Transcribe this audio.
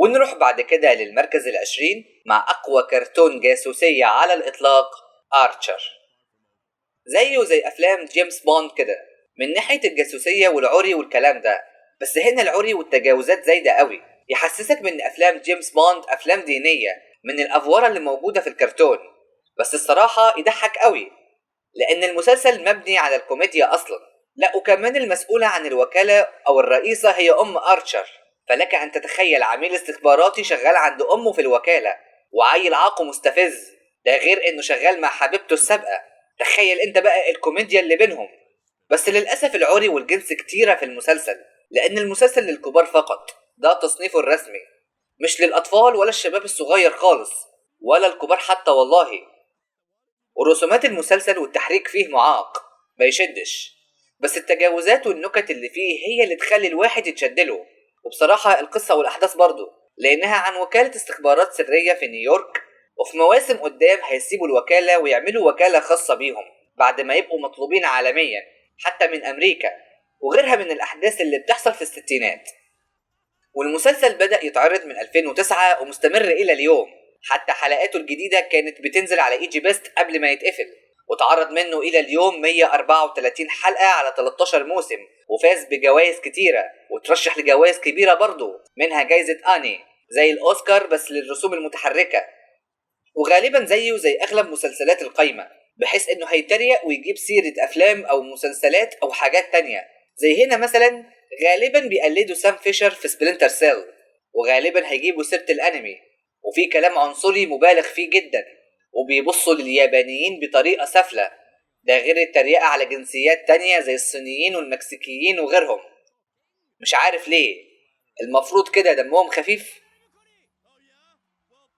ونروح بعد كده للمركز 20 مع أقوى كرتون جاسوسية على الإطلاق، آرشر. زيه زي أفلام جيمس بوند كده من ناحية الجاسوسية والعري والكلام ده، بس هنا العري والتجاوزات زايدة قوي، يحسسك من أفلام جيمس بوند أفلام دينية من الأفوارة اللي موجودة في الكرتون. بس الصراحة يضحك قوي لأن المسلسل مبني على الكوميديا أصلا. لا، وكمان المسؤولة عن الوكالة أو الرئيسة هي أم آرشر، فلك أن تتخيل عميل استخباراتي شغال عند أمه في الوكالة، وعيل عاقه مستفز، ده غير إنه شغال مع حبيبته السابقة. تخيل أنت بقى الكوميديا اللي بينهم. بس للأسف العري والجنس كتيرة في المسلسل، لأن المسلسل للكبار فقط، ده تصنيفه الرسمي، مش للأطفال ولا الشباب الصغير خالص ولا الكبار حتى والله. ورسومات المسلسل والتحريك فيه معاق، ما يشدش، بس التجاوزات والنكت اللي فيه هي اللي تخلي الواحد يتشدله. وبصراحة القصة والأحداث برضو، لأنها عن وكالة استخبارات سرية في نيويورك، وفي مواسم قدام هيسيبوا الوكالة ويعملوا وكالة خاصة بيهم بعد ما يبقوا مطلوبين عالميا حتى من أمريكا، وغيرها من الأحداث اللي بتحصل في الستينات. والمسلسل بدأ يتعرض من 2009 ومستمر إلى اليوم، حتى حلقاته الجديدة كانت بتنزل على ايجي بيست قبل ما يتقفل، وتعرض منه إلى اليوم 134 حلقة على 13 موسم، وفاز بجوائز كتيرة وترشح لجوائز كبيرة برضو، منها جايزة آني زي الأوسكار بس للرسوم المتحركة. وغالبا زيه زي أغلب مسلسلات القايمة، بحيث إنه هيتريق ويجيب سيرة أفلام أو مسلسلات أو حاجات تانية. زي هنا مثلا غالبا بيقلدوا سام فيشر في سبلنتر سيل، وغالبا هيجيبوا سيرة الأنمي، وفي كلام عنصري مبالغ فيه جدا، وبيبصوا لليابانيين بطريقة سافلة، ده غير التريقة على جنسيات تانية زي الصينيين والمكسيكيين وغيرهم. مش عارف ليه، المفروض كده دمهم خفيف.